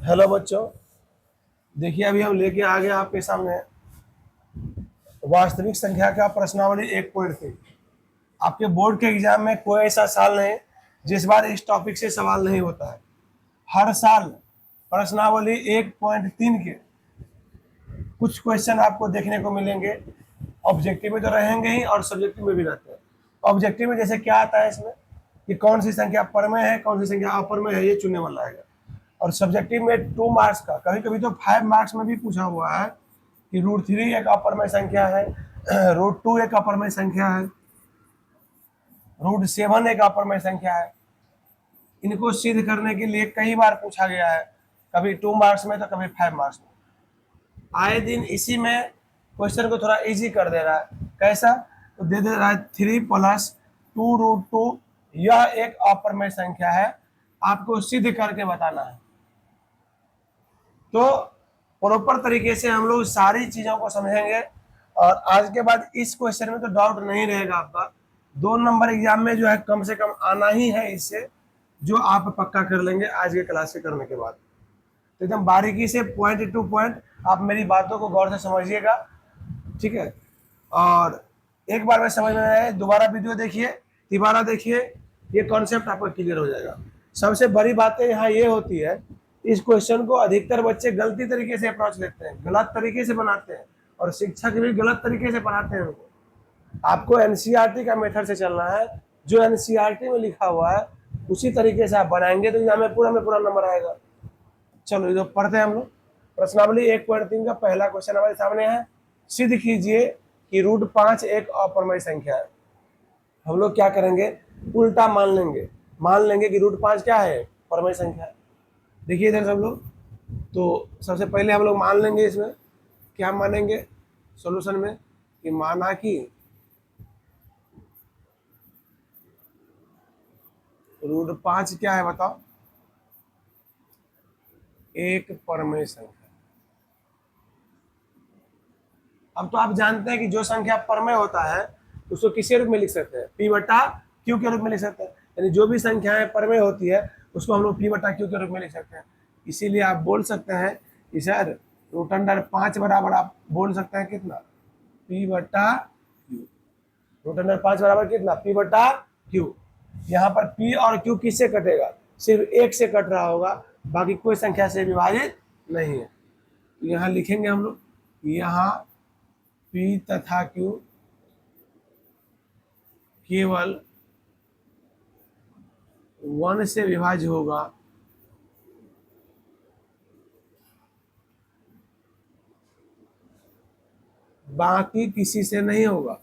Hello बच्चों, देखिए अभी हम लेके आ गए आपके सामने वास्तविक संख्या का प्रश्नावली 1.3। आपके बोर्ड के एग्जाम में कोई ऐसा साल नहीं जिस बार इस टॉपिक से सवाल नहीं होता है। हर साल प्रश्नावली 1.3 के कुछ क्वेश्चन आपको देखने को मिलेंगे। ऑब्जेक्टिव में तो रहेंगे ही और सब्जेक्टिव में भी रहते हैं। ऑब्जेक्टिव में जैसे क्या आता है इसमें कि कौन सी संख्या परमेय है, कौन सी संख्या अपर है, ये चुनने वाला है। और सब्जेक्टिव में 2 मार्क्स का, कभी कभी तो 5 मार्क्स में भी पूछा हुआ है कि √3 एक अपरमय संख्या है, √2 एक अपरमय संख्या है, √7 एक अपरमय संख्या है। इनको सिद्ध करने के लिए कई बार पूछा गया है, कभी 2 मार्क्स में तो कभी 5 मार्क्स में। आए दिन इसी में क्वेश्चन को थोड़ा इजी कर दे रहा है। कैसा? तो दे रहा है 3 + 2√2 यह एक अपरमय संख्या है, आपको सिद्ध करके बताना है। तो प्रॉपर तरीके से हम लोग सारी चीजों को समझेंगे और आज के बाद इस क्वेश्चन में तो डाउट नहीं रहेगा आपका। 2 नंबर एग्जाम में जो है कम से कम आना ही है इससे, जो आप पक्का कर लेंगे आज के क्लास के करने के बाद। तो एकदम बारीकी से पॉइंट टू पॉइंट आप मेरी बातों को गौर से समझिएगा, ठीक है। और एक बार में समझ में आए दोबारा वीडियो देखिए, दोबारा देखिए, ये कॉन्सेप्ट आपको क्लियर हो जाएगा। सबसे बड़ी बातें यहाँ ये होती है, इस क्वेश्चन को अधिकतर बच्चे गलती तरीके से अप्रोच लेते हैं, गलत तरीके से बनाते हैं और शिक्षक भी गलत तरीके से पढ़ाते हैं उनको। आपको एनसीईआरटी का मेथड से चलना है, जो एनसीईआरटी में लिखा हुआ है उसी तरीके से आप बनाएंगे तो एग्जाम में पूरा नंबर आएगा। चलो ये तो पढ़ते हैं हम लोग। प्रश्नावली 1.3 का पहला क्वेश्चन हमारे सामने है। सिद्ध कीजिए कि √5 एक अपरमय संख्या है। हम लोग क्या करेंगे, उल्टा मान लेंगे कि √5 क्या है, परमय संख्या है। देखिए इधर सब लोग, तो सबसे पहले हम लोग मान लेंगे, इसमें क्या मानेंगे सॉल्यूशन में कि माना कि √5 क्या है बताओ, एक परमेय संख्या। अब तो आप जानते हैं कि जो संख्या परमेय होता है उसको किसी रूप में लिख सकते हैं, P/Q के रूप में लिख सकते हैं। यानी जो भी संख्याएं परमेय होती है उसको हम लोग P/Q के रूप में लिख सकते हैं। इसीलिए आप बोल सकते हैं कि सर √5 बराबर, आप बोल सकते हैं कितना, P/Q। √5 बराबर कितना, P/Q। यहाँ पर P और Q किससे कटेगा, सिर्फ 1 से कट रहा होगा, बाकी कोई संख्या से विभाजित नहीं है। तो यहाँ लिखेंगे हम लोग, यहाँ P तथा Q केवल 1 से विभाज्य होगा, बाकी किसी से नहीं होगा।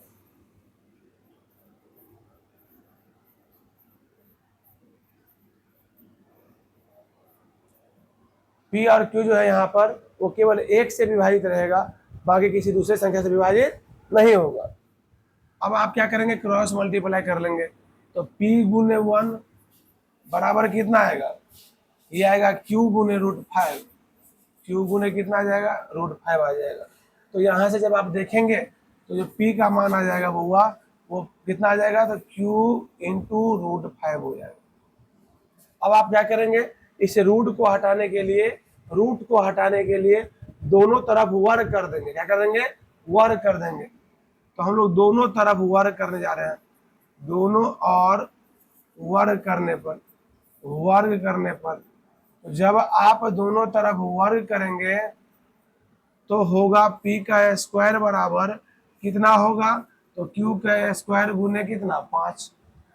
P और Q जो है यहाँ पर वो केवल 1 से विभाजित रहेगा, बाकी किसी दूसरे संख्या से विभाजित नहीं होगा। अब आप क्या करेंगे, क्रॉस मल्टीप्लाई कर लेंगे, तो P × 1 बराबर कितना आएगा, ये आएगा Q × √5। Q गुने कितना आ जाएगा, √5 आ जाएगा। तो यहाँ से जब आप देखेंगे तो जो P का मान आ जाएगा वो कितना आ जाएगा, तो Q × √5 हो जाएगा। अब आप क्या करेंगे, इस रूट को हटाने के लिए दोनों तरफ वर्ग कर देंगे। क्या कर देंगे, वर्ग कर देंगे। तो हम लोग दोनों तरफ वर्ग करने जा रहे हैं, दोनों और वर्ग करने पर जब आप दोनों तरफ वर्ग करेंगे तो होगा P का स्क्वायर बराबर कितना होगा, तो Q का स्क्वायर गुने कितना, 5।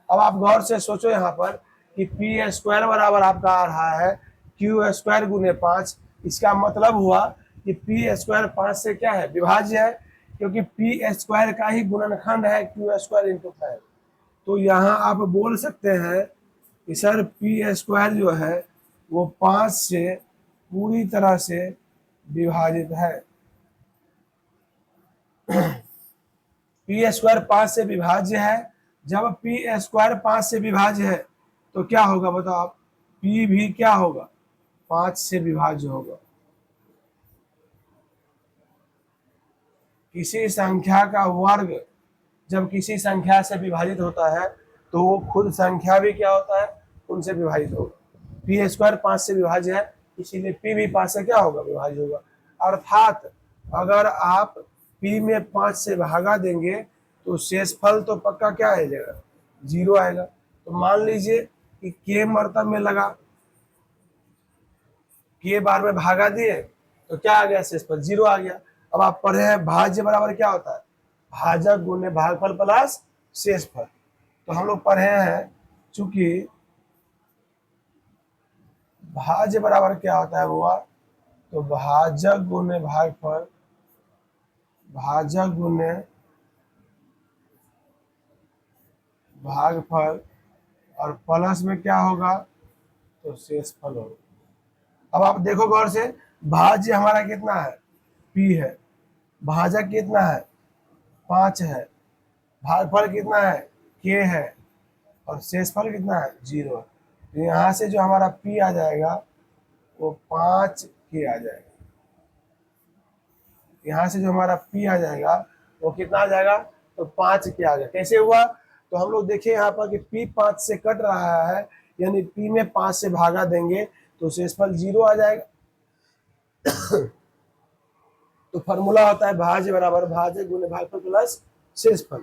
अब आप गौर से सोचो यहाँ पर कि P² बराबर आपका आ रहा है Q² गुने 5। इसका मतलब हुआ कि P² 5 से क्या है, विभाज्य है, क्योंकि P² का ही गुणनखंड है Q² × 5। तो यहाँ आप बोल सकते हैं कि सर P² जो है वो 5 से पूरी तरह से विभाजित है। P² 5 से विभाज्य है। जब P² 5 से विभाज्य है तो क्या होगा बताओ आप, P भी क्या होगा, 5 से विभाज्य होगा। किसी संख्या का वर्ग जब किसी संख्या से विभाजित होता है तो वो खुद संख्या भी क्या होता है, उनसे विभाजित होगा। P² 5 से विभाज्य है, इसीलिए P भी 5 से क्या होगा, विभाज्य होगा। अर्थात अगर आप P में 5 से भागा देंगे तो शेषफल तो पक्का क्या आ जाएगा, 0 आएगा। तो मान लीजिए कि K मर्तब में लगा, K बार में भागा दिए तो क्या आ गया, शेषफल 0 आ गया। अब आप पढ़े हैं भाज्य बराबर क्या होता है, भाजक गुने भागफल प्लस शेषफल। तो हम लोग पढ़े हैं, चूंकि भाज्य बराबर क्या होता है वो, तो भाजक गुने भागफल, भाजक गुने भागफल, और प्लस में क्या होगा, तो शेषफल होगा। अब आप देखो गौर से, भाज्य हमारा कितना है, P है, भाजक कितना है, 5 है, भागफल कितना है, K है, और शेषफल कितना है, 0 है। तो यहाँ से जो हमारा P आ जाएगा वो 5K आ जाएगा। यहाँ से जो हमारा P आ जाएगा वो कितना आ जाएगा, तो 5K आ गया। कैसे हुआ, तो हम लोग देखिए यहाँ पर कि P 5 से कट रहा है, यानी P में 5 से भागा देंगे तो शेषफल 0 आ जाएगा। तो फॉर्मूला होता है भाज्य बराबर भाजक गुने भागफल प्लस शेषफल।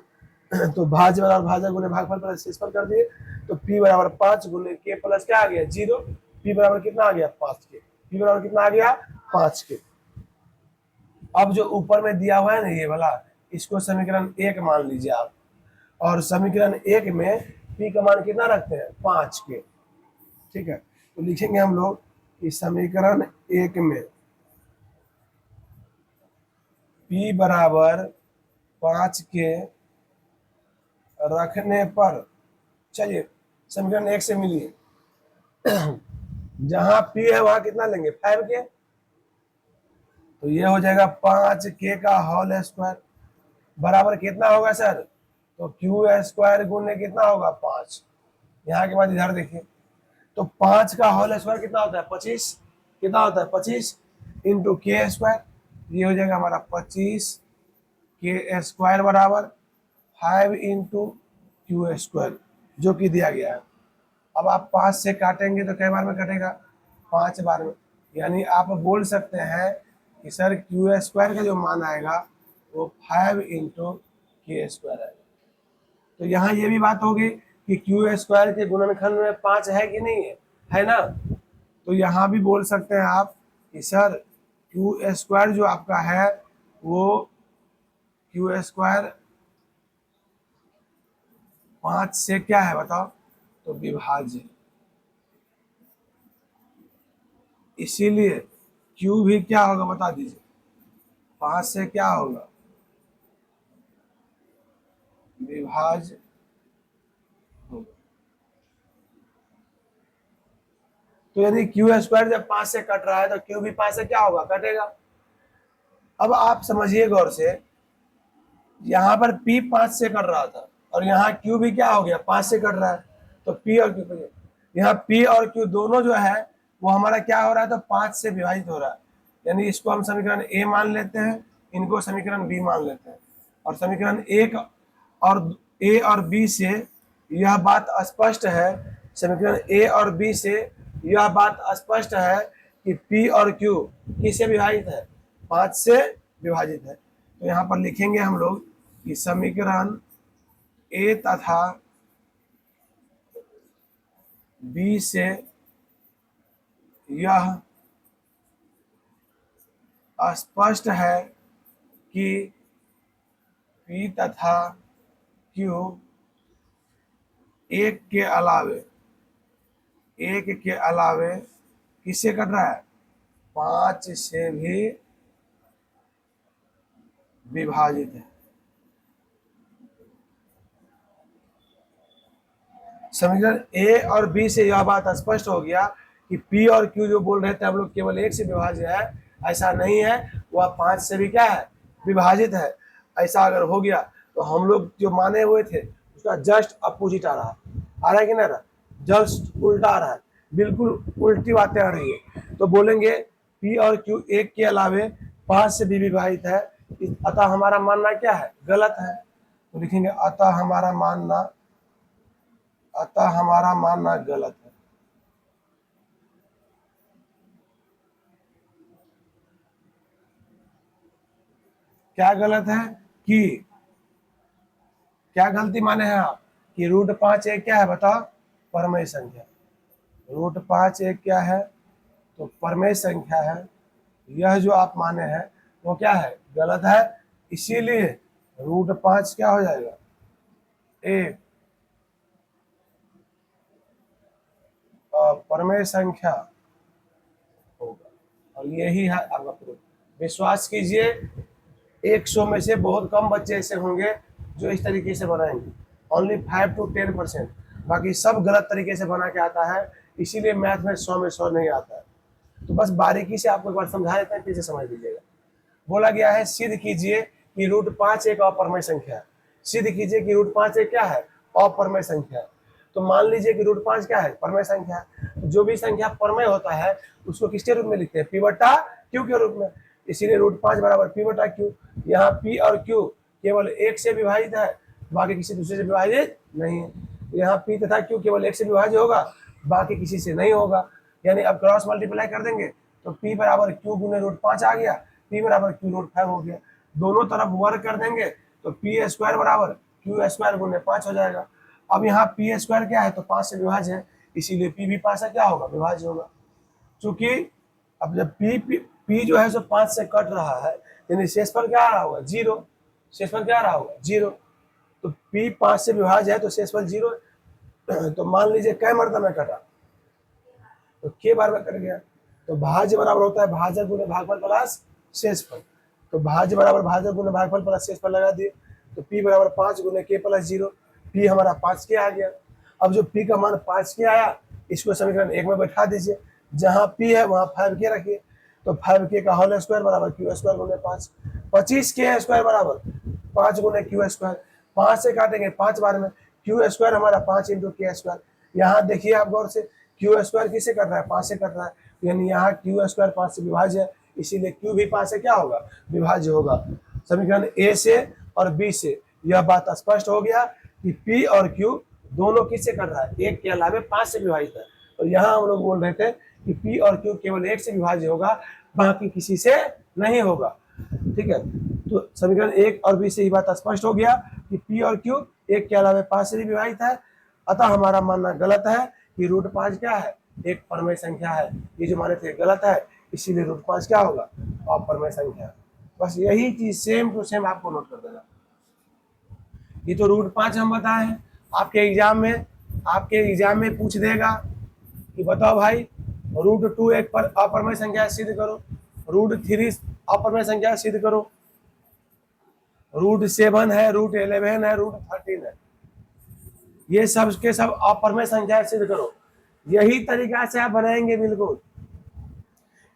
तो भाज्य बराबर भाजक गुने भागफल प्लस शेषफल कर दिए, तो P बराबर 5 गुने K प्लस क्या आ गया, 0। P बराबर कितना आ गया, 5K। P बराबर कितना आ गया, 5K। अब जो ऊपर में दिया हुआ है ना ये वाला, इसको समीकरण 1 मान लीजिए आप, और समीकरण 1 में P का मान कितना रखते हैं, 5K। ठीक है, तो लिखेंगे हम लोग कि समीकरण 1 में P बराबर 5K रखने पर, चलिए समीकरण 1 से मिलिए, जहां P है वहां कितना लेंगे, 5K। तो ये हो जाएगा 5K का होल स्क्वायर बराबर कितना होगा सर, तो क्यू स्क्वायर गुने कितना होगा, 5। यहाँ के बाद इधर देखिए, तो 5 का होल स्क्वायर कितना होता है, 25। कितना होता है, 25 इंटू K स्क्वायर। ये हो जाएगा हमारा 25K स्क्वायर बराबर 5 इंटू क्यू स्क्वायर, जो कि दिया गया है। अब आप 5 से काटेंगे तो कई बार में कटेगा, 5 बार में। यानी आप बोल सकते हैं कि सर क्यू स्क्वायर का जो मान आएगा वो 5 इंटू K स्क्वायर आएगा। तो यहाँ ये भी बात होगी कि क्यू स्क्वायर के गुणनखंड में 5 है कि नहीं है ना। तो यहाँ भी बोल सकते हैं आप कि सर क्यू स्क्वायर जो आपका है वो क्यू स्क्वायर 5 से क्या है बताओ, तो विभाज्य। इसीलिए Q भी क्या होगा बता दीजिए, 5 से क्या होगा, विभाज्य होगा। तो यदि Q स्क्वायर जब 5 से कट रहा है तो Q भी 5 से क्या होगा, कटेगा। अब आप समझिए गौर से, यहाँ पर P 5 से कट रहा था और यहाँ Q भी क्या हो गया, 5 से कट रहा है। तो P और Q, यहाँ P और Q दोनों जो है वो हमारा क्या हो रहा है, तो 5 से विभाजित हो रहा है। यानी इसको हम समीकरण A मान लेते हैं, इनको समीकरण B मान लेते हैं। और समीकरण और A और B से यह बात स्पष्ट है, समीकरण A और B से यह बात स्पष्ट है कि P और Q किससे विभाजित है, 5 से विभाजित है। तो यहाँ पर लिखेंगे हम लोग कि समीकरण A तथा B से यह स्पष्ट है कि P तथा Q एक के अलावे किससे कट रहा है, 5 से भी विभाजित है। समीकरण A और B से यह बात स्पष्ट हो गया कि P और Q जो बोल रहे थे हम लोग केवल 1 से विभाज्य है, ऐसा नहीं है, वह 5 से भी क्या है, विभाजित है। ऐसा अगर हो गया तो हम लोग जो माने हुए थे उसका जस्ट अपोजिट आ रहा है कि नहीं रहा, जस्ट उल्टा आ रहा है, बिल्कुल उल्टी बातें आ रही है। तो बोलेंगे P और Q एक के अलावे 5 से भी विभाजित है, अतः हमारा मानना क्या है, गलत है। तो लिखेंगे अतः हमारा मानना गलत है। क्या गलत है कि क्या गलती माने हैं आप कि √5 एक क्या है बताओ, परमेय संख्या। √5 एक क्या है तो परमेय संख्या है। यह जो आप माने हैं वो क्या है, गलत है। इसीलिए √5 क्या हो जाएगा, एक परमेय संख्या होगा। और यही है आपका प्रूफ। विश्वास कीजिए 100 में से बहुत कम बच्चे ऐसे होंगे जो इस तरीके से बनाएंगे, ओनली 5 to 10%। बाकी सब गलत तरीके से बना के आता है, इसीलिए मैथ में 100 में 100 नहीं आता है। तो बस बारीकी से आपको एक बार समझा देते हैं, फिर से समझ लीजिएगा। बोला गया है सिद्ध कीजिए कि √5 एक अपरमेय संख्या है। सिद्ध कीजिए कि √5 एक क्या है, अपरमेय संख्या है। तो मान लीजिए कि √5 क्या है, परमेय संख्या है। जो भी संख्या परमेय होता है उसको किसके रूप में लिखते हैं, p/q के रूप में। इसीलिए √5 बराबर p/q। यहाँ p और q केवल एक से विभाजित है, बाकी किसी दूसरे से विभाजित नहीं है। यहाँ p तथा q केवल एक से विभाज्य होगा, बाकी किसी से नहीं होगा। यानी अब क्रॉस मल्टीप्लाई कर देंगे तो p बराबर q गुने √5 आ गया, p बराबर q√5 हो गया। दोनों तरफ वर्ग कर देंगे तो p² बराबर q² गुने 5 हो जाएगा। अब यहाँ p² क्या है तो 5 से विभाज्य है, इसीलिए p भी 5 से क्या होगा, विभाज्य होगा। चूंकि अब जब p जो है सो 5 से कट रहा है, यानी शेषफल क्या आ रहा होगा, 0। शेषफल क्या आ रहा होगा, 0। तो p 5 से विभाज्य है तो शेषफल 0 है। तो मान लीजिए कै मरतबा में कटा, तो k बार में कट गया। तो भाज्य बराबर होता है भाजक गुने भागफल प्लस शेषफल। तो भाज्य बराबर भाजक गुने भागफल प्लस शेषफल लगा दिए, तो p बराबर 5 गुने k प्लस 0। p हमारा 5 के आ गया। अब जो p का मान 5 के आया, इसको समीकरण 1 में बैठा दीजिए। जहां p है वहां 5 के रखिए, तो 5k का होल स्क्वायर बराबर q² गुने 5। 25k² बराबर 5 गुने q²। 5 से काटेंगे 5 बार में, q² हमारा 5 × k²। यहाँ देखिए आप गौर से, q² किससे कट रहा है, 5 से कट रहा है, यानी यहाँ q² 5 से विभाज्य है, इसीलिए q भी 5 से क्या होगा, विभाज्य होगा। समीकरण a से और b से यह बात स्पष्ट हो गया कि p और q दोनों किससे कट रहा है, एक के अलावे 5 से विभाजित है। और यहाँ हम लोग बोल रहे थे कि p और q केवल एक से विभाज्य होगा, बाकी किसी से नहीं होगा। ठीक है, तो समीकरण 1 और b से ये बात स्पष्ट हो गया कि p और q एक के अलावे 5 से विभाजित है। अतः हमारा मानना गलत है कि √5 क्या है, एक परमेय संख्या है। ये जो माने थे गलत है, इसीलिए √5 क्या होगा, अपरमेय संख्या। बस यही चीज सेम टू सेम आपको नोट कर देना। ये तो √5 हम बताए हैं। आपके एग्जाम में पूछ देगा कि बताओ भाई √2 एक पर अपरमेय संख्या सिद्ध करो, √3 अपरमेय संख्या सिद्ध करो, √7 है, √11 है, √13 है, ये सब के सब अपरमेय संख्या सिद्ध करो। यही तरीका से आप बनाएंगे, बिल्कुल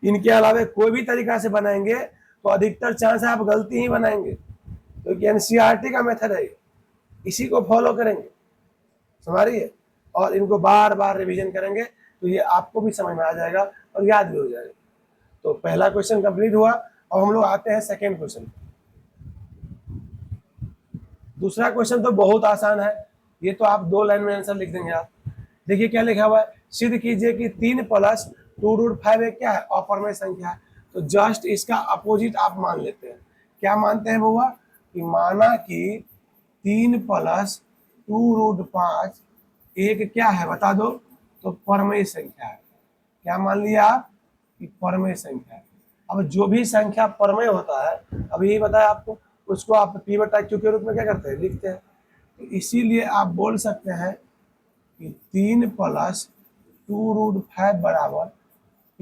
इनके अलावा कोई भी तरीका से बनाएंगे तो अधिकतर चांस है आप गलती ही बनाएंगे, क्योंकि एनसीईआरटी का मेथड है, इसी को फॉलो करेंगे, समझिए, और इनको बार बार रिवीजन करेंगे तो ये आपको भी समझ में आ जाएगा और याद भी हो जाएगा। तो पहला क्वेश्चन कंप्लीट हुआ। अब हम लोग आते हैं सेकेंड क्वेश्चन। दूसरा क्वेश्चन तो बहुत आसान है, ये तो आप 2 लाइन में आंसर लिख देंगे आप। देखिए क्या लिखा हुआ है, सिद्ध कीजिए कि 3 + 2√5 एक क्या है, अपरमेय संख्या है। तो जस्ट इसका अपोजिट आप मान लेते हैं। क्या मानते हैं बउआ, कि माना कि 3 + 2√5 एक क्या है बता दो, तो परमेय संख्या है। क्या मान लिया आप, कि परमेय संख्या है। अब जो भी संख्या परमेय होता है, अब यही बताया आपको, उसको आप p/q के रूप में क्या करते हैं, लिखते हैं। तो इसीलिए आप बोल सकते हैं कि 3 + 2√5 बराबर p/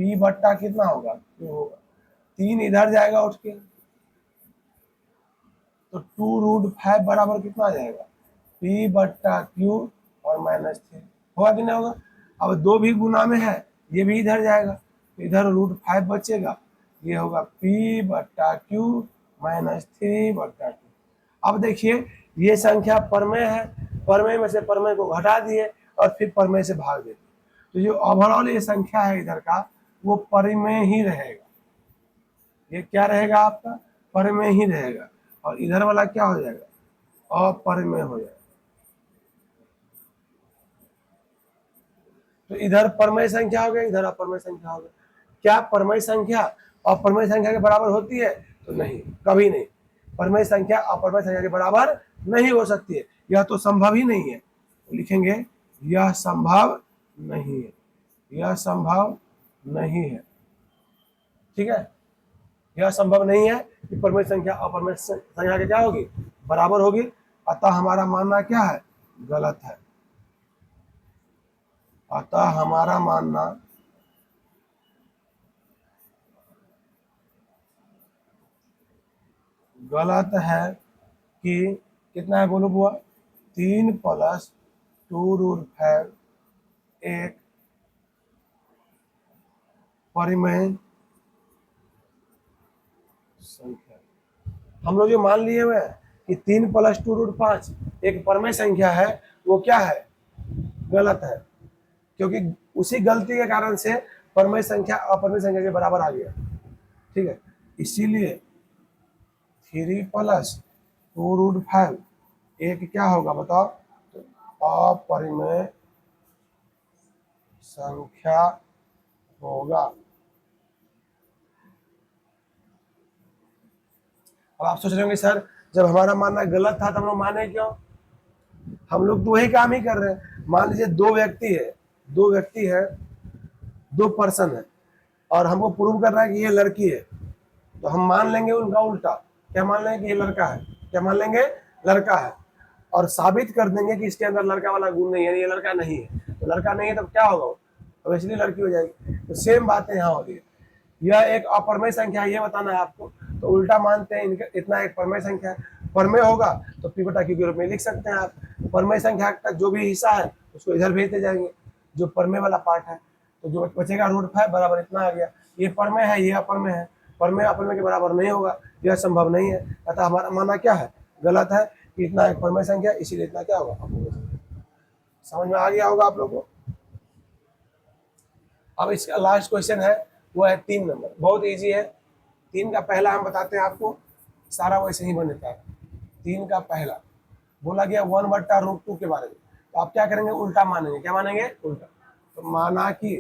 कितना होगा, q होगा। 3 इधर जाएगा उठ के, तो 2√5 बराबर कितना आ जाएगा, p/q और -3 होगा कि नहीं होगा। अब 2 भी गुना में है, ये भी इधर जाएगा, इधर √5 बचेगा, ये होगा p/q -3/2। अब देखिए ये संख्या परमेय है, परमेय में से परमेय को घटा दिए और फिर परमेय से भाग देते, तो जो ओवरऑल ये संख्या है इधर का, वो परमेय ही रहेगा। ये क्या रहेगा आपका, परमेय ही रहेगा, और इधर वाला क्या हो जाएगा, अपरमेय हो जाएगा। तो इधर परमेय संख्या हो गया, इधर अपरमेय संख्या हो गया। क्या परमेय संख्या अपरमेय संख्या के बराबर होती है, तो नहीं, कभी नहीं। परमेय संख्या अपरमेय संख्या के बराबर नहीं हो सकती है, यह तो संभव ही नहीं है। तो लिखेंगे यह संभव नहीं है, यह संभव नहीं है। ठीक है, यह संभव नहीं है कि परमेय संख्या अपरमेय संख्या के क्या होगी, बराबर होगी। अतः हमारा मानना क्या है, गलत है। अतः हमारा मानना गलत है कि कितना है बोलो बुआ, 3 + 2√5 एक परिमेय संख्या। हम लोग जो मान लिए हुए हैं कि 3 + 2√5 एक परमेय संख्या है, वो क्या है, गलत है, क्योंकि उसी गलती के कारण से परमेय संख्या अपरमेय संख्या के बराबर आ गया। ठीक है, इसीलिए 3 + 2√5 एक क्या होगा बताओ, तो अपरिमेय संख्या होगा। अब आप सोच रहे होंगे सर जब हमारा मानना गलत था तो हम लोग माने क्यों, हम लोग तो वही काम ही कर रहे हैं। मान लीजिए दो व्यक्ति है, 2 पर्सन है, और हमको प्रूव करना है कि ये लड़की है, तो हम मान लेंगे उनका उल्टा, क्या मान लेंगे कि ये लड़का है, क्या मान लेंगे, लड़का है, और साबित कर देंगे कि इसके अंदर लड़का वाला गुण नहीं है, ये लड़का नहीं है। तो लड़का नहीं है तब क्या होगा, तो इसलिए लड़की हो जाएगी। तो सेम बातें यहाँ हो रही है, यह एक अपरमेय संख्या है ये बताना है आपको, तो उल्टा मानते हैं इनका इतना एक परमेय संख्या है। परमेय होगा तो P/Q के रूप में लिख सकते हैं आप। परमेय संख्या का जो भी हिस्सा है उसको इधर भेजते जाएंगे, जो परमेय वाला पार्ट है, तो जो बचेगा √5 बराबर इतना आ गया। ये परमेय है, ये अपरमेय है, परमेय अपरमेय के बराबर नहीं होगा, यह संभव नहीं है। अतः हमारा मानना क्या है, गलत है कि इतना एक परमेय संख्या, इसीलिए इतना क्या होगा, समझ में आ गया होगा आप लोगों को। अब इसका लास्ट क्वेश्चन है, वो है 3 नंबर, बहुत इजी है। 3 का पहला हम बताते हैं आपको, सारा वैसे ही बनता है। 3 का पहला बोला गया 1/√2 के बारे में, तो आप क्या करेंगे, उल्टा मानेंगे। क्या मानेंगे, उल्टा। तो माना कि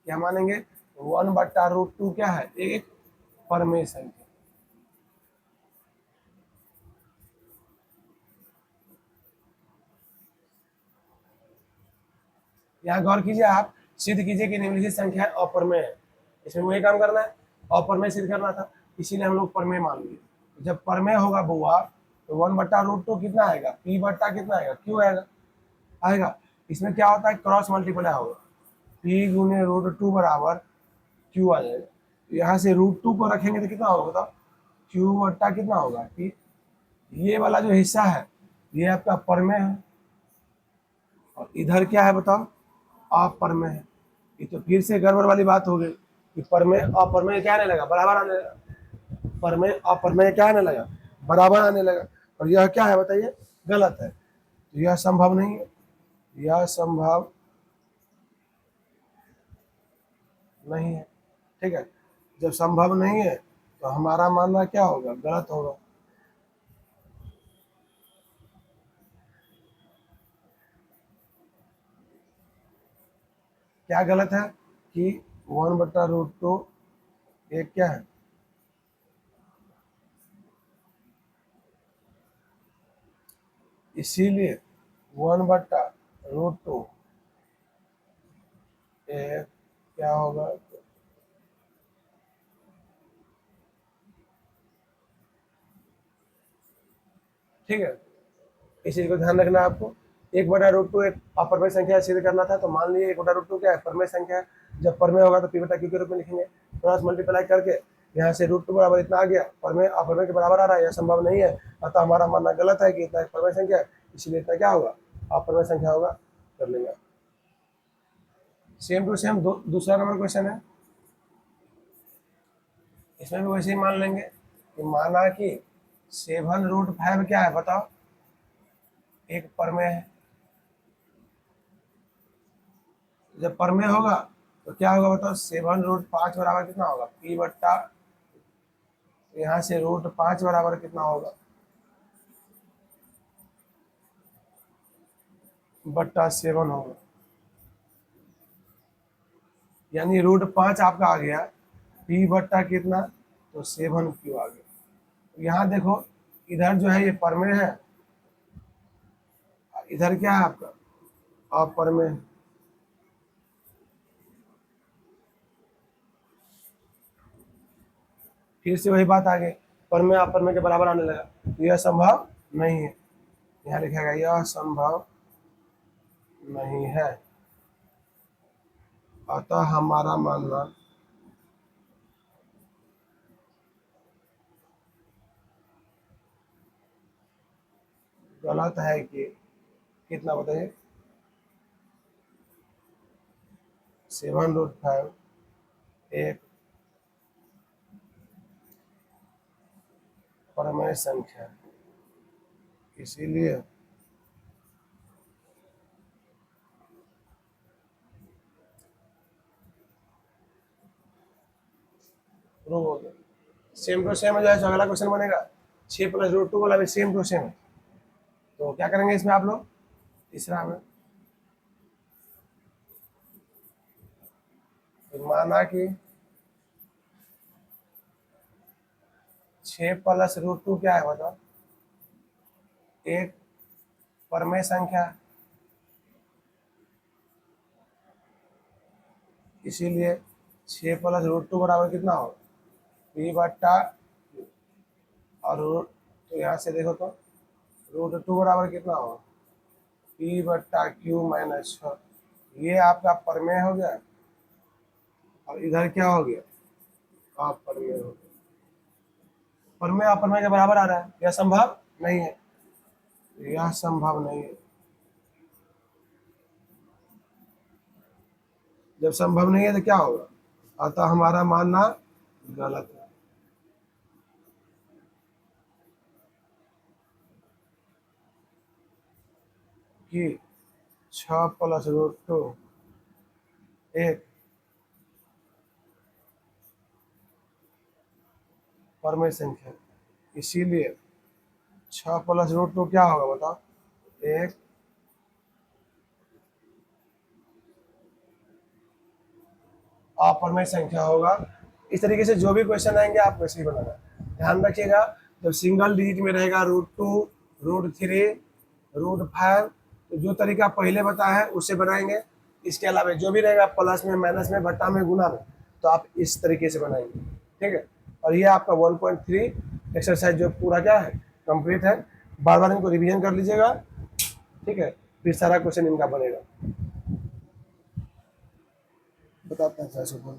क्या मानेंगे, 1/√2 क्या है, एक परमेय संख्या। यहाँ गौर कीजिए, आप सिद्ध कीजिए कि निम्नलिखित संख्या अपरमेय है। इसमें वही काम करना है, अपरमेय सिद्ध करना था, इसीलिए हम लोग परमेय मान लिए। जब परमेय होगा बुआ तो 1/√2 कितना आएगा, P बट्टा कितना आएगा, Q आएगा। इसमें क्या होता है, क्रॉस मल्टीप्लाई होगा, P गुने √2 बराबर Q आ जाएगा। यहाँ से √2 को रखेंगे तो कितना होगा बताओ, Q बट्टा कितना होगा P। ये वाला जो हिस्सा है ये आपका परमेय है, और इधर क्या है बताओ, अपरमेय है। ये तो फिर से गड़बड़ वाली बात हो गई कि परमेय अपरमेय क्या आने लगा, बराबर आने लगा, परमेय अपरमेय क्या आने लगा, बराबर आने लगा। और यह क्या है बताइए, गलत है, तो यह संभव नहीं है, यह संभव नहीं है। ठीक है, जब संभव नहीं है तो हमारा मानना क्या होगा, गलत होगा। क्या गलत है कि 1/√2 एक क्या है, इसीलिए 1/√2 एक क्या होगा, ठीक है। इस चीज को ध्यान रखना है आपको। 1/√2 एक अपरमेय संख्या सिद्ध करना था, तो मान लीजिए 1/√2 क्या है, परमेय संख्या है। जब परमेय होगा तो P/Q के रूप में लिखेंगे, क्रॉस मल्टीप्लाई करके यहाँ से √2 बराबर इतना आ गया, परमेय अपरमेय के बराबर आ रहा है, यह संभव नहीं है। अतः हमारा मानना गलत है कि इतना एक परमेय संख्या है, इसीलिए इतना क्या होगा, अपरमेय संख्या होगा। कर लेंगे सेम टू सेम। दूसरा नंबर क्वेश्चन है, इसमें भी वैसे ही मान लेंगे कि माना कि 7√5 क्या है बताओ, एक परमेय है। जब परमेय होगा तो क्या होगा बताओ, 7√5 बराबर कितना होगा, P बट्टा यहाँ से √5 बराबर कितना होगा, बट्टा 7 होगा। यानी √5 आपका आ गया, P बट्टा कितना, तो 7Q आ गया। यहाँ देखो, इधर जो है ये परमेय है, इधर क्या है आपका अप्रमेय। फिर से वही बात आ गई, परमेय अप्रमेय के बराबर आने लगा, यह संभव नहीं है। यहाँ लिखेगा यह संभव नहीं है, अतः हमारा मानना गलत है कि कितना बताइए, 7√5 एक परमेय संख्या है, इसीलिए प्रूव हो गया। सेम टू सेम जो है, अगला क्वेश्चन बनेगा 6+√2 वाला भी सेम टू सेम है। तो क्या करेंगे इसमें आप लोग, तीसरा में तो माना कि 6+√2 क्या है बताओ, एक परमेय संख्या, इसीलिए 6+√2 बराबर कितना होगा, p बट्टा, और तो यहाँ से देखो तो √2 बराबर कितना होगा, p बट्टा q माइनस 6। ये आपका परमेय हो गया, और इधर क्या हो गया, अप्रमेय हो गया। परमेय अप्रमेय के बराबर आ रहा है, यह संभव नहीं है, यह संभव नहीं है। जब संभव नहीं है तो क्या होगा, अतः हमारा मानना गलत है। कि 6+√2 एक परमेय संख्या, इसीलिए 6+√2 क्या होगा बताओ, एक अप्रमेय संख्या होगा। इस तरीके से जो भी क्वेश्चन आएंगे आप वैसे ही बनाना, ध्यान रखिएगा। जब सिंगल डिजिट में रहेगा √2, √3, √5, तो जो तरीका पहले बताया है उससे बनाएंगे। इसके अलावा जो भी रहेगा प्लस में, माइनस में, बट्टा में, गुना में, तो आप इस तरीके से बनाएंगे, ठीक है। और ये आपका 1.3 एक्सरसाइज जो पूरा क्या है, कंप्लीट है। बार बार इनको रिवीजन कर लीजिएगा, ठीक है, फिर सारा क्वेश्चन इनका बनेगा। बताते हैं सर।